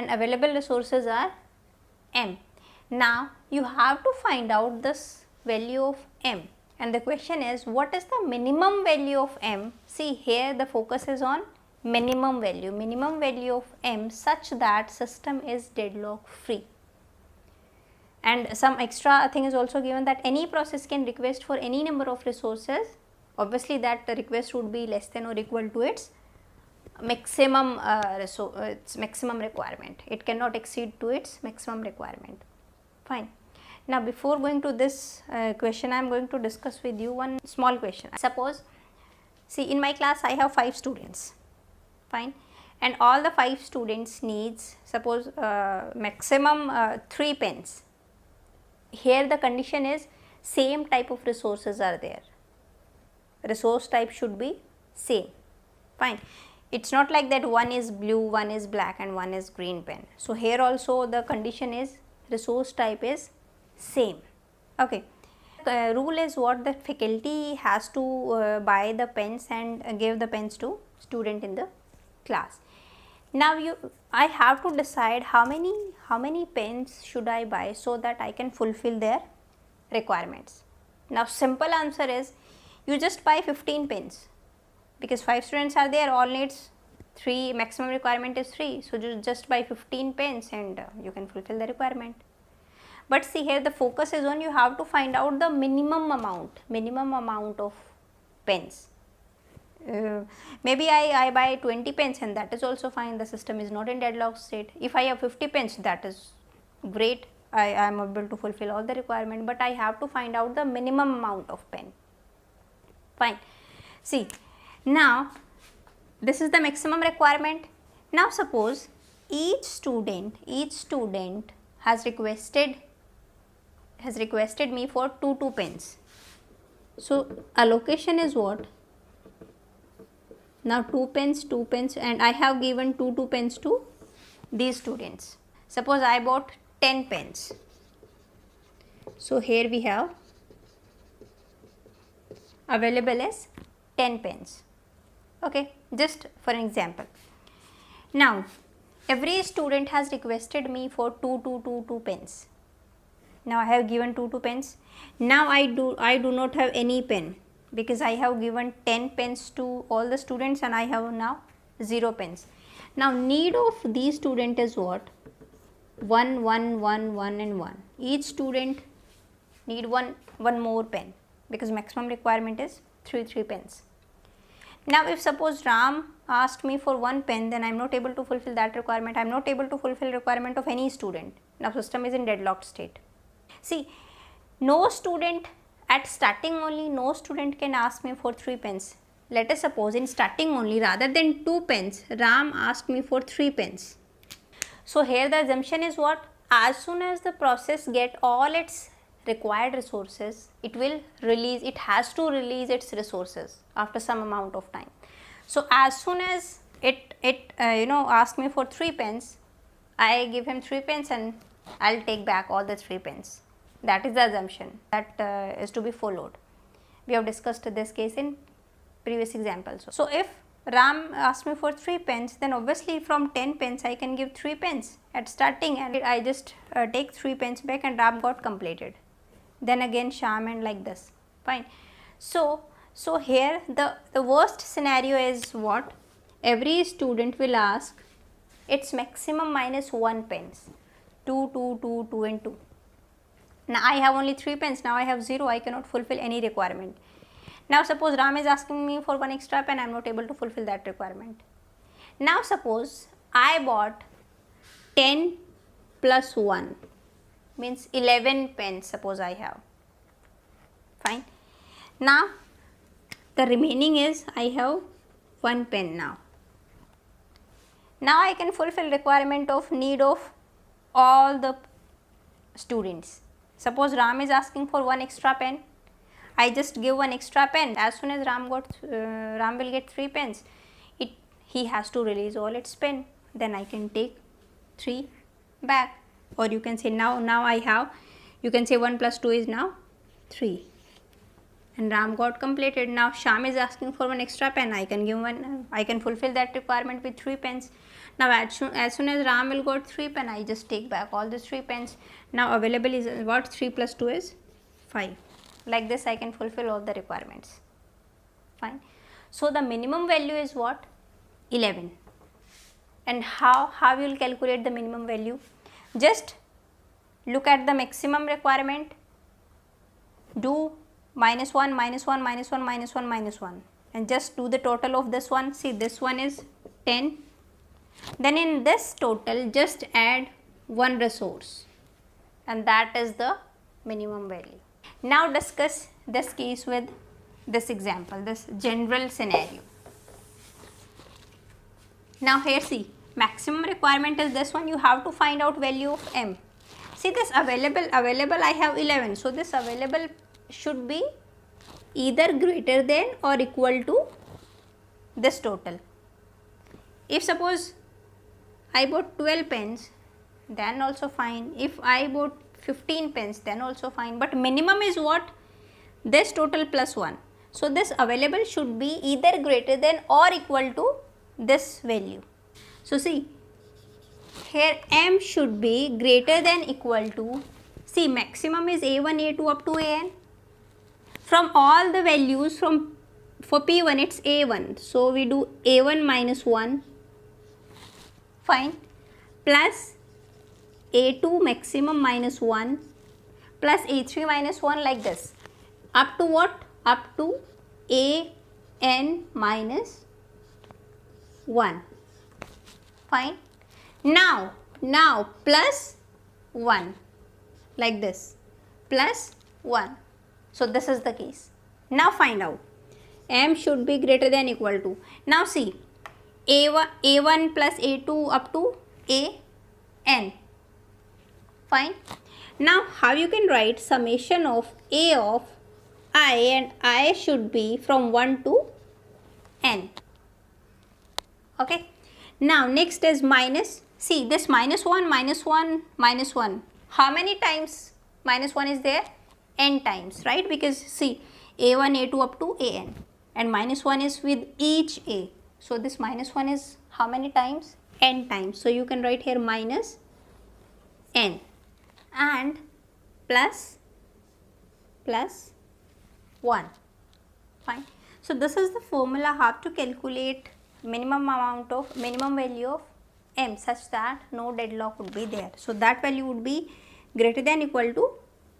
and available resources are m. Now you have to find out this value of m, and the question is what is the minimum value of m. See, here the focus is on minimum value of m such that system is deadlock free. And some extra thing is also given that any process can request for any number of resources. Obviously that request would be less than or equal to its maximum requirement. It cannot exceed to its maximum requirement. Fine. Now before going to this question, I am going to discuss with you one small question. Suppose, see, in my class I have 5 students, fine, and all the 5 students needs, suppose maximum 3 pens. Here the condition is same type of resources are there, resource type should be same, fine. It is not like that one is blue, one is black and one is green pen. So here also the condition is resource type is same, okay. Rule is what, the faculty has to buy the pens and give the pens to student in the class. Now I have to decide how many pens should I buy so that I can fulfill their requirements. Now simple answer is you just buy 15 pens, because 5 students are there, all needs 3, maximum requirement is 3. So you just buy 15 pens and you can fulfill the requirement. But see, here the focus is on you have to find out the minimum amount of pens. Maybe I buy 20 pens and that is also fine, the system is not in deadlock state. If I have 50 pens, that is great, I am able to fulfill all the requirement, but I have to find out the minimum amount of pen, fine. See, now this is the maximum requirement. Now suppose each student has requested me for 2 pens. So allocation is what? Now 2 pens and I have given 2 pens to these students. Suppose I bought 10 pens. So here we have available as 10 pens, okay, just for an example. Now every student has requested me for 2 pens. Now I have given 2 pens. Now I do not have any pen, because I have given 10 pens to all the students and I have now 0 pens. Now need of these student is what? 1, 1, 1, 1 and 1. Each student need one more pen, because maximum requirement is 3 pens. Now if suppose Ram asked me for 1 pen, then I am not able to fulfill that requirement. I am not able to fulfill requirement of any student. Now system is in deadlocked state. See, no student, at starting only no student can ask me for 3 pens. Let us suppose in starting only, rather than 2 pens, Ram asked me for 3 pens. So here the assumption is what? As soon as the process get all its required resources, it has to release its resources after some amount of time. So as soon as it ask me for 3 pens, I give him 3 pens and I'll take back all the 3 pens. That is the assumption that is to be followed. We have discussed this case in previous examples. So if Ram asked me for 3 pens, then obviously from 10 pens I can give 3 pens at starting, and I just take 3 pens back and Ram got completed. Then again Sham and like this, fine. So here the worst scenario is what? Every student will ask its maximum minus 1 pens, 2, 2, 2, 2 and 2. Now I have only 3 pens, now I have 0, I cannot fulfill any requirement. Now suppose Ram is asking me for 1 extra pen, I am not able to fulfill that requirement. Now suppose I bought 10 plus 1 means 11 pens, suppose I have, fine. Now the remaining is I have 1 pen now. Now I can fulfill requirement of need of all the students. Suppose Ram is asking for 1 extra pen, I just give 1 extra pen. As soon as Ram will get 3 pens, he has to release all its pen. Then I can take 3 back, or you can say now I have, you can say 1 plus 2 is now 3, and Ram got completed. Now Sham is asking for 1 extra pen, I can give 1, I can fulfill that requirement with 3 pens. Now as soon as Ram will got 3 pen, I just take back all the 3 pens. Now available is what? 3 plus 2 is 5. Like this I can fulfill all the requirements. Fine. So the minimum value is what? 11. And how you will calculate the minimum value? Just look at the maximum requirement, do minus 1, minus 1, minus 1, minus 1, minus 1, and just do the total of this one. See, this one is 10. Then in this total just add one resource, and that is the minimum value. Now discuss this case with this example, this general scenario. Now here see, maximum requirement is this one. You have to find out value of m. See, this available I have 11. So this available should be either greater than or equal to this total. If suppose I bought 12 pens, then also fine. If I bought 15 pens, then also fine. But minimum is what? This total plus 1. So this available should be either greater than or equal to this value. So see, here m should be greater than equal to, see, maximum is a1, a2 up to an. From all the values for p1 it's a1. So we do a1 minus 1. Fine, plus a2 maximum minus 1 plus a3 minus 1, like this, up to what? Up to an minus 1. Fine. Now plus 1, like this, plus 1. So this is the case. Now find out, m should be greater than equal to, now see, a1 plus a2 up to an. Fine. Now how you can write summation of a of I, and I should be from 1 to n. Okay. Now next is minus. See, this minus 1, minus 1, minus 1. How many times minus 1 is there? N times, right? Because see, a1, a2 up to an, and minus 1 is with each a. So this minus 1 is how many times? N times. So you can write here minus n and plus 1. Fine. So this is the formula how to calculate minimum value of m such that no deadlock would be there. So that value would be greater than equal to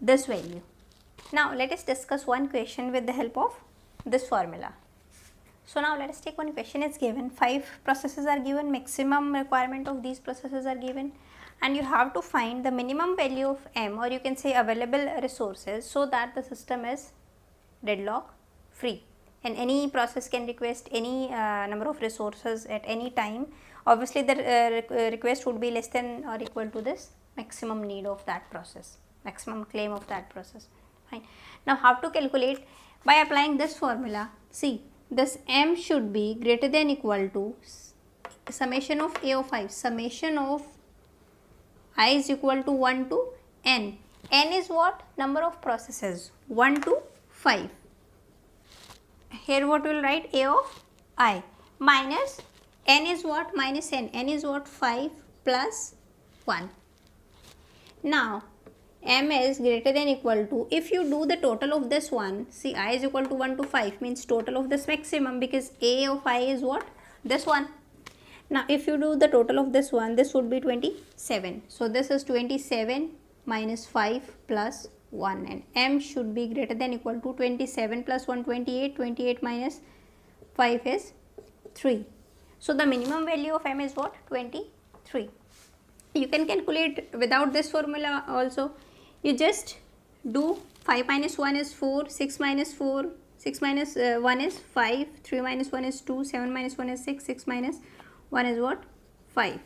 this value. Now let us discuss one question with the help of this formula. So now let us take one question. Is given 5 processes are given, maximum requirement of these processes are given, and you have to find the minimum value of m, or you can say available resources, so that the system is deadlock free and any process can request any number of resources at any time. Obviously the request would be less than or equal to this maximum need of that process, maximum claim of that process. Fine. Now how to calculate? By applying this formula. See, this m should be greater than equal to summation of a of I, summation of I is equal to 1 to n. N is what? Number of processes, 1 to 5. Here what we will write? A of I minus n is what? Minus n. N is what? 5 plus 1. Now m is greater than equal to, if you do the total of this one, see, I is equal to 1 to 5 means total of this maximum, because a of I is what? This one. Now if you do the total of this one, this would be 27. So this is 27 minus 5 plus 1, and m should be greater than equal to 27 plus 1, 28, 28 minus 5 is 3. So the minimum value of m is what? 23. You can calculate without this formula also. You just do 5 minus 1 is 4, 6 minus 4, 6 minus 1 is 5, 3 minus 1 is 2, 7 minus 1 is 6, 6 minus 1 is what? 5.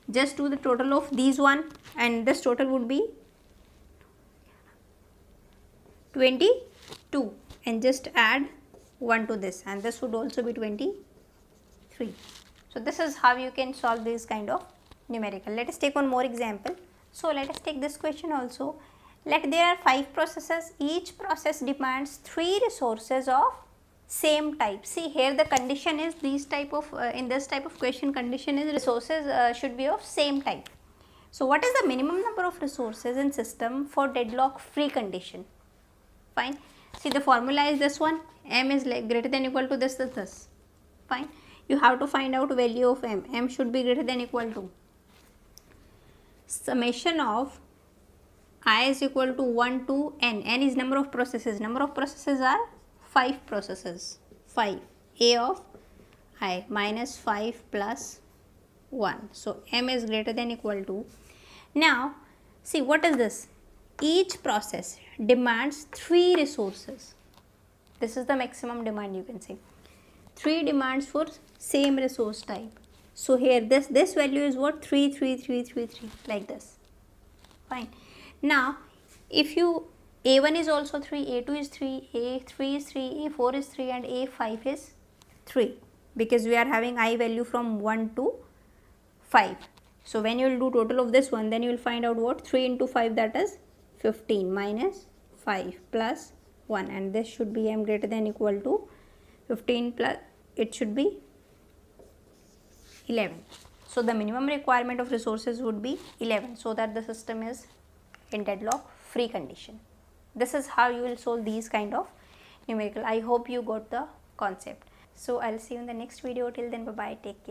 Just do the total of these one, and this total would be 22, and just add 1 to this, and this would also be 23. So this is how you can solve this kind of numerical. Let us take one more example. So let us take this question also. Let there are 5 processes. Each process demands 3 resources of same type. See here the condition is these type of in this type of question condition is resources should be of same type. So what is the minimum number of resources in system for deadlock free condition? Fine. See the formula is this one, m is like greater than equal to this. Fine. You have to find out value of m. M should be greater than equal to summation of I is equal to 1 to n. N is number of processes. Number of processes are 5 processes. 5. A of I minus 5 plus 1. So m is greater than equal to. Now see what is this? Each process demands 3 resources. This is the maximum demand, you can say. 3 demands for same resource type. So here this value is what? 3 3 3 3 3 like this. Fine. Now if you A1 is also 3, A2 is 3, A3 is 3, A4 is 3 and A5 is 3, because we are having I value from 1 to 5. So when you will do total of this one, then you will find out what? 3 into 5, that is 15 minus 5 plus 1, and this should be m greater than equal to 15 plus, it should be 11. So the minimum requirement of resources would be 11, so that the system is in deadlock free condition. This is how you will solve these kind of numerical. I hope you got the concept. So I'll see you in the next video. Till then, bye bye, take care.